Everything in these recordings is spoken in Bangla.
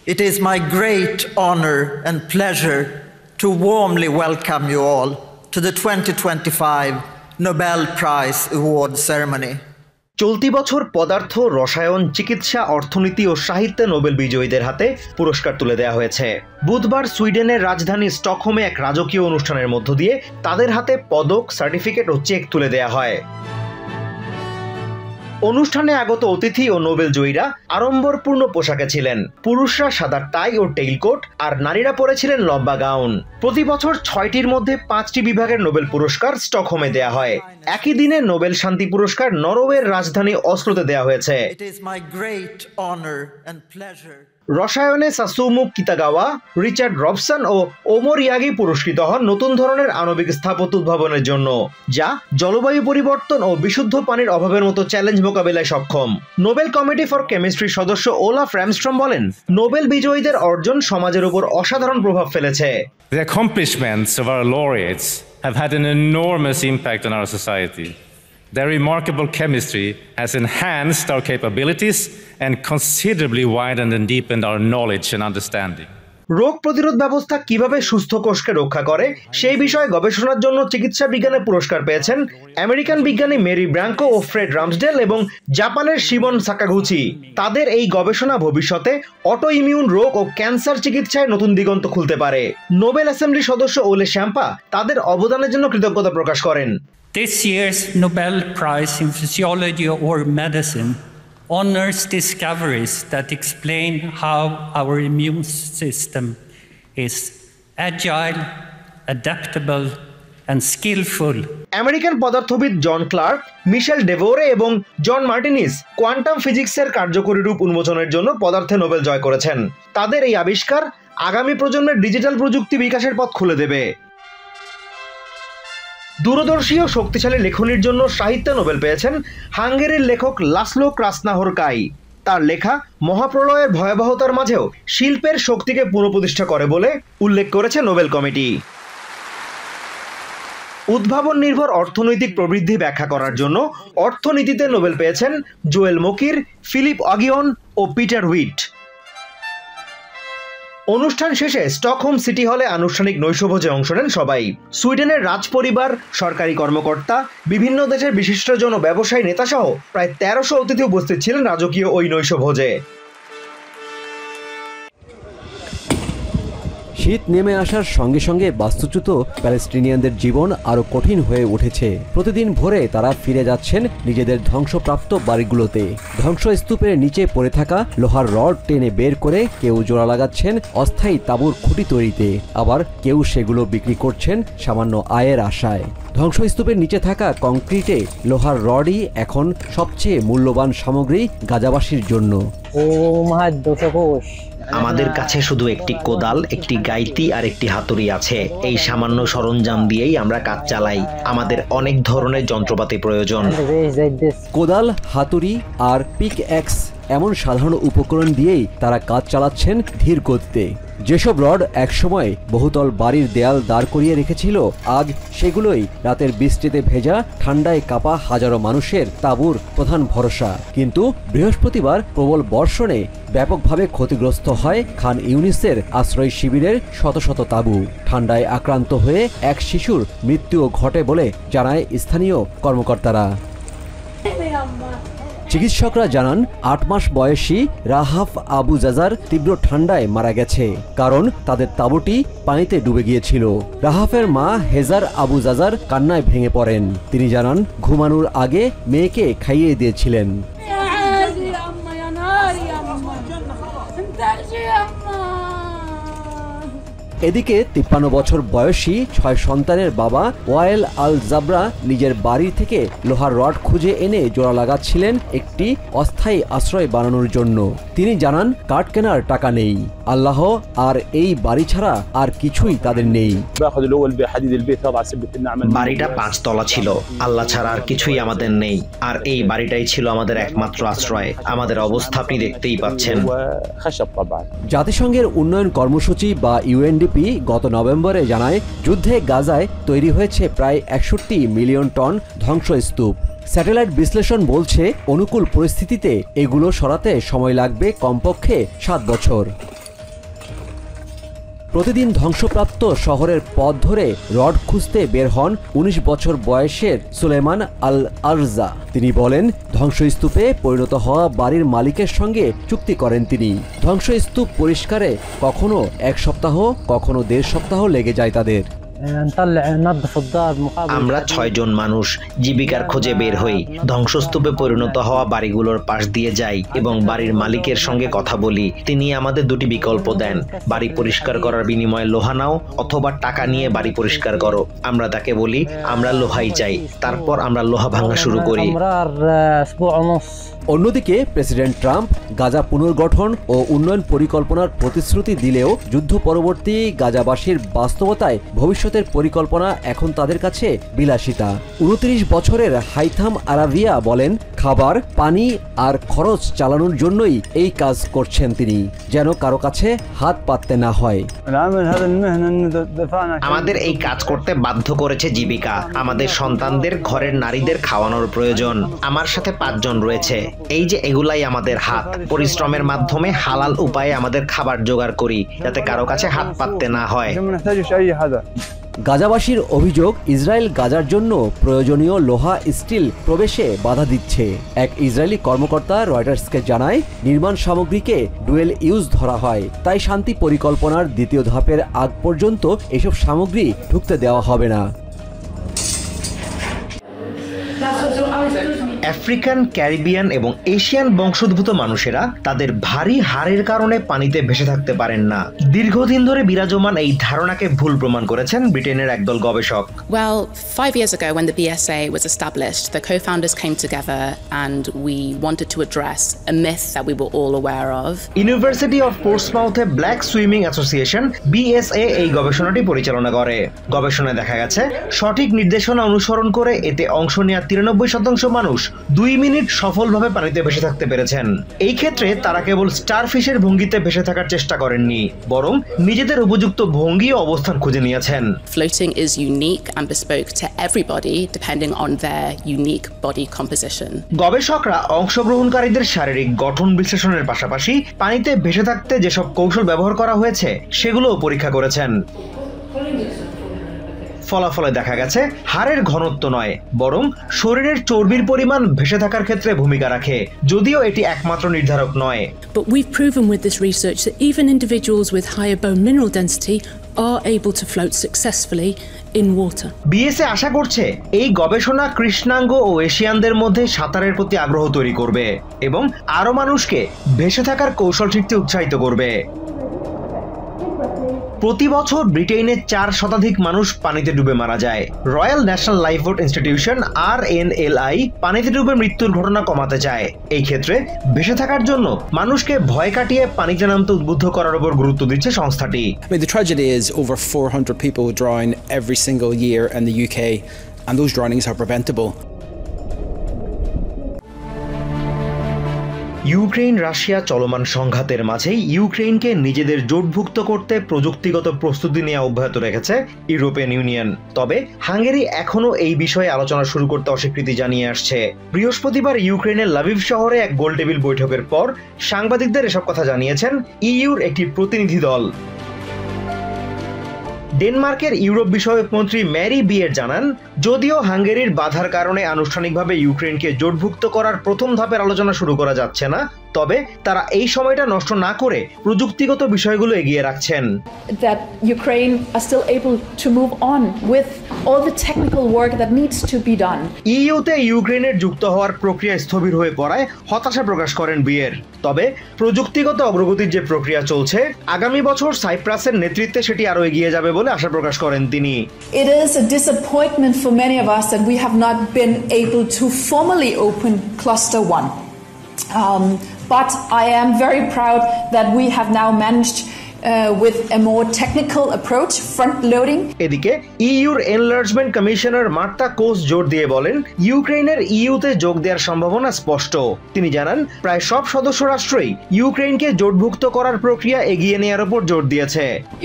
It is my great honor and pleasure to warmly welcome you all to the 2025 Nobel Prize Award ceremony. চলতি বছর পদার্থ, রসায়ন, চিকিৎসা, অর্থনীতি ও সাহিত্যে নোবেল বিজয়ীদের হাতে পুরস্কার তুলে দেওয়া হয়েছে। বুধবার সুইডেনের রাজধানী স্টকহোমে এক রাজকীয় অনুষ্ঠানের মধ্য দিয়ে তাদের হাতে পদক, সার্টিফিকেট ও চেক তুলে দেওয়া হয়। অনুষ্ঠানে আগত অতিথি ও নোবেল জয়ীরা আড়ম্বরপূর্ণ পোশাকে ছিলেন। পুরুষরা সাদা টাই ও টেইলকোট আর নারীরা পরেছিলেন লম্বা গাউন। প্রতি বছর ৬টির মধ্যে ৫টি বিভাগের নোবেল পুরস্কার স্টকহোমে দেয়া হয়। একই দিনে নোবেল শান্তি পুরস্কার নরওয়ের রাজধানী অসলোতে দেয়া হয়েছে। রসায়নে সাসুমু কিতাগাওয়া, রিচার্ড রবসন ও ওমর ইয়াগি পুরস্কৃত হন নতুন ধরনের আণবিক স্থাপত্য উদ্ভাবনের জন্য, যা জলবায়ু পরিবর্তন ও বিশুদ্ধ পানির অভাবের মতো চ্যালেঞ্জ মোকাবিলায় সক্ষম। নোবেল কমিটি ফর কেমিস্ট্রির সদস্য ওলাফ র্যামস্ট্রম বলেন, নোবেল বিজয়ীদের অর্জন সমাজের উপর অসাধারণ প্রভাব ফেলেছে। The accomplishments of our laureates have had an enormous impact on our society. Their remarkable chemistry has enhanced our capabilities and considerably widened and deepened our knowledge and understanding. রোগ প্রতিরোধ ব্যবস্থা কিভাবে সুস্থ কোষকে রক্ষা করে সেই বিষয়ে গবেষণার জন্য চিকিৎসা বিজ্ঞানের পুরস্কার পেয়েছেন আমেরিকান বিজ্ঞানী মেরি ব্র্যাঙ্কো ও ফ্রেড রামসডেল এবং জাপানের শিমন সাকাগুচি। তাদের এই গবেষণা ভবিষ্যতে অটো ইমিউন রোগ ও ক্যান্সার চিকিৎসায় নতুন দিগন্ত খুলতে পারে। নোবেল অ্যাসেম্বলি সদস্য ওলে শ্যাম্পা তাদের অবদানের জন্য কৃতজ্ঞতা প্রকাশ করেন। This year's Nobel Prize in Physiology or Medicine honors discoveries that explain how our immune system is agile, adaptable, and skillful. American পদার্থবিদ জন ক্লার্ক, মিশেল ডেভোরে এবং জন মার্টিনিস কোয়ান্টাম ফিজিক্সের কার্যকরী রূপ উন্মোচনের জন্য পদার্থে নোবেল জয় করেছেন। তাদের এই আবিষ্কার আগামী প্রজন্মের ডিজিটাল প্রযুক্তি বিকাশের পথ খুলে দেবে। দূরদর্শী ও শক্তিশালী লেখনীর জন্য সাহিত্যে নোবেল পেয়েছেন হাঙ্গেরির লেখক লাসলো ক্রাসনাহরকাই। তার লেখা মহাপ্রলয়ের ভয়াবহতার মাঝেও শিল্পের শক্তিকে পুনঃপ্রতিষ্ঠা করে বলে উল্লেখ করেছে নোবেল কমিটি। উদ্ভাবন নির্ভর অর্থনৈতিক প্রবৃদ্ধি ব্যাখ্যা করার জন্য অর্থনীতিতে নোবেল পেয়েছেন জোয়েল মোকির, ফিলিপ অগিয়ন ও পিটার হুইট। অনুষ্ঠান শেষে স্টকহোম সিটি হলে আনুষ্ঠানিক নৈশভোজে অংশ নেন সবাই। সুইডেনের রাজপরিবার, সরকারি কর্মকর্তা, বিভিন্ন দেশের বিশিষ্টজন ও ব্যবসায়ী নেতা সহ প্রায় ১৩০০ অতিথি উপস্থিত ছিলেন রাজকীয় ওই নৈশভোজে। শীত নেমে আসার সঙ্গে সঙ্গে বাস্তুচ্যুত প্যালেস্টিনিয়ানদের জীবন আরও কঠিন হয়ে উঠেছে। প্রতিদিন ভোরে তারা ফিরে যাচ্ছেন নিজেদের ধ্বংসপ্রাপ্ত বাড়িগুলোতে। ধ্বংসস্তূপের নিচে পড়ে থাকা লোহার রড টেনে বের করে কেউ জোড়া লাগাচ্ছেন অস্থায়ী তাঁবুর খুঁটি তৈরিতে, আবার কেউ সেগুলো বিক্রি করছেন সামান্য আয়ের আশায়। ধ্বংসস্তূপের নিচে থাকা কংক্রিটে লোহার রডই এখন সবচেয়ে মূল্যবান সামগ্রী গাজাবাসীর জন্য। আমাদের কাছে শুধু একটি কোদাল, একটি গাইতি আর একটি হাতুড়ি আছে। এই সামান্য সরঞ্জাম দিয়েই আমরা কাজ চালাই। আমাদের অনেক ধরনের যন্ত্রপাতি প্রয়োজন। কোদাল, হাতুড়ি আর পিক এক্স এমন সাধারণ উপকরণ দিয়েই তারা কাজ চালাচ্ছেন ধীর গতিতে। যেসব রড একসময় বহুতল বাড়ির দেয়াল দাঁড় করিয়ে রেখেছিল, আজ সেগুলোই রাতের বৃষ্টিতে ভেজা, ঠান্ডায় কাঁপা হাজারো মানুষের তাঁবুর প্রধান ভরসা। কিন্তু বৃহস্পতিবার প্রবল বর্ষণে ব্যাপকভাবে ক্ষতিগ্রস্ত হয় খান ইউনিসের আশ্রয় শিবিরের শত শত তাঁবু। ঠান্ডায় আক্রান্ত হয়ে এক শিশুর মৃত্যুও ঘটে বলে জানায় স্থানীয় কর্মকর্তারা। চিকিৎসকরা জানান ৮ মাস বয়সী রাহাফ আবু জাজার তীব্র ঠান্ডায় মারা গেছে, কারণ তাদের তাঁবুটি পানিতে ডুবে গিয়েছিল। রাহাফের মা হেজার আবু জাজার কান্নায় ভেঙে পড়েন। তিনি জানান, ঘুমানোর আগে মেয়েকে খাইয়ে দিয়েছিলেন। এদিকে ৫৩ বছর বয়সী ৬ সন্তানের বাবা ওয়াইল আল জাবরা নিজের বাড়ি থেকে লোহার রড খুঁজে এনে জোড়া লাগাচ্ছিলেন একটি অস্থায়ী আশ্রয় বানানোর জন্য। তিনি জানান, কাঠ কেনার টাকা নেই। আল্লাহ আর এই বাড়ি ছাড়া আর কিছুই তাদের নেই। বাড়িটা ৫ তলা ছিল। আল্লাহ ছাড়া আর কিছুই আমাদের নেই, আর এই বাড়িটাই ছিল আমাদের একমাত্র আশ্রয়। আমাদের অবস্থা আপনি দেখতেই পাচ্ছেন। জাতিসংঘের উন্নয়ন কর্মসূচি বা ইউএনডিপি গত নভেম্বরে জানায়, যুদ্ধে গাজায় তৈরি হয়েছে প্রায় ৬১ মিলিয়ন টন ধ্বংসস্তূপ। স্যাটেলাইট বিশ্লেষণ বলছে, অনুকূল পরিস্থিতিতে এগুলো সরাতে সময় লাগবে কমপক্ষে ৭ বছর। প্রতিদিন ধ্বংসপ্রাপ্ত শহরের পথ ধরে রড খুঁজতে বের হন ১৯ বছর বয়সের সুলেমান আল আরজা। তিনি বলেন, ধ্বংসস্তূপে পরিণত হওয়া বাড়ির মালিকের সঙ্গে চুক্তি করেন তিনি। ধ্বংসস্তূপ পরিষ্কারে কখনো ১ সপ্তাহ, কখনো ১.৫ সপ্তাহ লেগে যায় তাদের। আমরা ৬ জন মানুষ জীবিকার খোঁজে বের হই, ধ্বংসস্তূপে পরিণত হওয়া বাড়িগুলোর পাশ দিয়ে যাই এবং বাড়ির মালিকের সঙ্গে কথা বলি। তিনি আমাদের দুটি বিকল্প দেন, বাড়ি পরিষ্কার করার বিনিময়ে লোহা নাও অথবা টাকা নিয়ে বাড়ি পরিষ্কার করো। আমরা তাকে বলি আমরা লোহাই চাই, তারপর আমরা লোহা ভাঙা শুরু করি। অন্যদিকে প্রেসিডেন্ট ট্রাম্প গাজা পুনর্গঠন ও উন্নয়ন পরিকল্পনার প্রতিশ্রুতি দিলেও যুদ্ধ পরবর্তী গাজাবাসীর বাস্তবতায় ভবিষ্যতের পরিকল্পনা এখন তাদের কাছে বিলাসিতা। ২৯ বছরের হাইথাম আরাভিয়া বলেন, খাবার, পানি আর খরচ চালানোর জন্যই এই কাজ করছেন তিনি, যেন কারো কাছে হাত পাততে না হয়। আমাদের এই কাজ করতে বাধ্য করেছে জীবিকা। আমাদের সন্তানদের, ঘরের নারীদের খাওয়ানোর প্রয়োজন। আমার সাথে ৫ জন রয়েছে। এই যে এগুলাই আমাদের হাত, পরিশ্রমের মাধ্যমে হালাল উপায়ে আমাদের খাবার জোগাড় করি, যাতে কারো কাছে হাত পাততে না হয়। গাজাবাসীর অভিযোগ, ইসরায়েল গাজার জন্য প্রয়োজনীয় লোহা স্টিল প্রবেশে বাধা দিচ্ছে। এক ইসরায়েলি কর্মকর্তা রয়টার্সকে জানায়, নির্মাণ সামগ্রীকে ডুয়েল ইউজ ধরা হয়, তাই শান্তি পরিকল্পনার দ্বিতীয় ধাপের আগ পর্যন্ত এসব সামগ্রী ঢুকতে দেওয়া হবে না। আফ্রিকান, ক্যারিবিয়ান এবং এশিয়ান বংশোদ্ভূত মানুষেরা তাদের ভারী হাড়ের কারণে পানিতে ভেসে থাকতে পারেন না। দীর্ঘদিন ধরে বিরাজমান এই ধারণাকে ভুল প্রমাণ করেছেন ব্রিটেনের একদল গবেষক। Well, 5 years ago when the BSA was established, the co-founders came together and we wanted to address a myth that we were all aware of. University of পোর্টসমাউথে ব্ল্যাক সুইমিং অ্যাসোসিয়েশন BSA এই গবেষণাটি পরিচালনা করে। গবেষণায় দেখা গেছে, সঠিক নির্দেশনা অনুসরণ করে এতে অংশ নেওয়া 93% মানুষ 2 মিনিট সফলভাবে পানিতে ভেসে থাকতে পেরেছেন। এই ক্ষেত্রে তারা কেবল স্টারফিশের ভঙ্গিতে ভেসে থাকার চেষ্টা করেননি, বরং নিজেদের উপযুক্ত ভঙ্গি ও অবস্থান খুঁজে নিয়েছেন। Floating is unique and bespoke to everybody depending on their unique body composition. গবেষকরা অংশগ্রহণকারীদের শারীরিক গঠন বিশ্লেষণের পাশাপাশি পানিতে ভেসে থাকতে যেসব কৌশল ব্যবহার করা হয়েছে সেগুলোও পরীক্ষা করেছেন। ফলাফলে দেখা গেছে, হাড়ের ঘনত্ব নয়, বরং শরীরের চর্বির পরিমাণ ভেসে থাকার ক্ষেত্রে ভূমিকা রাখে, যদিও এটি একমাত্র নির্ধারক নয়। But we've proven with this research that even individuals with higher bone mineral density are able to float successfully in water. BSA আশা করছে এই গবেষণা কৃষ্ণাঙ্গ ও এশিয়ানদের মধ্যে সাঁতারের প্রতি আগ্রহ তৈরি করবে এবং আরও মানুষকে ভেসে থাকার কৌশল শিখতে উৎসাহিত করবে। প্রতি বছর ব্রিটেনে 4 শতাধিক মানুষ পানিতে ডুবে মারা যায়। Royal national lifeboat institution RNLI পানিতে ডুবে মৃত্যুর ঘটনা কমাতে চায়। এই ক্ষেত্রে ভেসে থাকার জন্য মানুষকে ভয় কাটিয়ে পানিতে নামতে উদ্বুদ্ধ করার উপর গুরুত্ব দিচ্ছে সংস্থাটি। The tragedy is over 400 people drown every single year in the UK, and those drownings are preventable. Ukraine Russia চলমান সংঘাতের মাঝেই ইউক্রেনকে নিজেদের জোটভুক্ত করতে প্রযুক্তিগত প্রস্তুতি নেওয়া অব্যাহত রেখেছে ইউরোপিয়ান ইউনিয়ন। তবে হাঙ্গেরি এখনও এই বিষয়ে আলোচনা শুরু করতে অস্বীকৃতি জানিয়ে আসছে। বৃহস্পতিবার ইউক্রেনের লাভিভ শহরে এক গোলটেবিল বৈঠকের পর সাংবাদিকদের এসব কথা জানিয়েছেন ইইউর একটি প্রতিনিধি দল। ডেনমার্কের ইউরোপ বিষয়ক মন্ত্রী ম্যারি বিয়ের জানান, যদিও হাঙ্গেরির বাধার কারণে আনুষ্ঠানিকভাবে ইউক্রেনকে জোটভুক্ত করার প্রথম ধাপের আলোচনা শুরু করা যাচ্ছে না, তবে তারা এই সময়টা নষ্ট না করে প্রযুক্তিগত বিষয়গুলো এগিয়ে রাখছেন। That Ukraine are still able to move on with all the technical work that needs to be done. ইইউতে ইউক্রেনের যুক্ত হওয়ার প্রক্রিয়া স্থবির হয়ে পড়ায় হতাশা প্রকাশ করেন বিয়ের। তবে প্রযুক্তিগত অগ্রগতির যে প্রক্রিয়া চলছে, আগামী বছর সাইপ্রাসের নেতৃত্বে সেটি আরও এগিয়ে যাবে বলে আশা প্রকাশ করেন তিনি। It is a disappointment for many of us that we have not been able to formally open Cluster 1. But I am very proud that we have now managed with a more technical approach, front-loading. এদিকে ইইউর এনলার্জমেন্ট কমিশনার মার্তা কোস জোর দিয়ে বলেন, ইউক্রেনের ইইউতে যোগ দেওয়ার সম্ভাবনা স্পষ্ট। তিনি জানান, প্রায় সব সদস্য রাষ্ট্রই ইউক্রেনকে জোটভুক্ত করার প্রক্রিয়া এগিয়ে নেওয়ার উপর জোর দিয়েছে।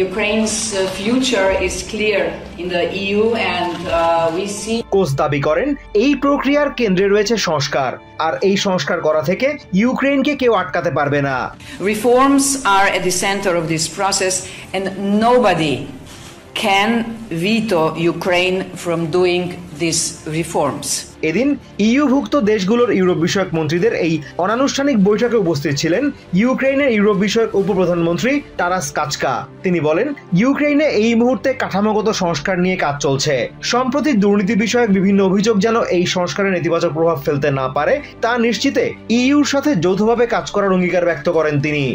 Ukraine's future is clear in the EU and we see. Cos দাবি করেন, এই প্রক্রিয়ার কেন্দ্রে রয়েছে সংস্কার, আর এই সংস্কার করা থেকে ইউক্রেনকে কেউ আটকাতে পারবে না। Reforms are at the center of this process and nobody can veto Ukraine from doing these reforms. এদিন ইউভুক্ত দেশগুলোর ইউরোপ বিষয়ক মন্ত্রীদের এই অনানুষ্ঠানিক বৈঠকে উপস্থিত ছিলেন ইউক্রেনের ইউরোপ বিষয়ক উপপ্রধানমন্ত্রী তারাস কাচকা। তিনি বলেন, ইউক্রেনে এই মুহূর্তে কাঠামোগত সংস্কার নিয়ে কাজ চলছে। সম্প্রতি দুর্নীতি বিষয়ক বিভিন্ন অভিযোগ যেন এই সংস্কারের নেতিবাচক প্রভাব ফেলতে না পারে তা নিশ্চিতে ইইউর সাথে যৌথভাবে কাজ করার অঙ্গীকার ব্যক্ত করেন তিনি।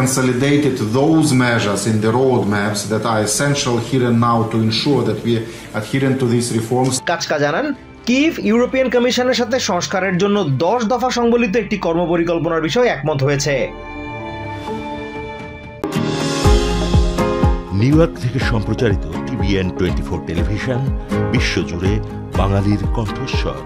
Consolidated those measures in the roadmaps that are essential here and now to ensure that we are adherent to these reforms. কাচকা জানান, কিভ ইউরোপিয়ান কমিশনের সাথে সংস্কারের জন্য 10 দফা সংবলিত একটি কর্মপরিকল্পনার বিষয়ে একমত হয়েছে। নিউ ইয়র্ক থেকে সম্প্রচারিত TVN 24 টেলিভিশন বিশ্বজুড়ে বাঙালির কণ্ঠস্বর।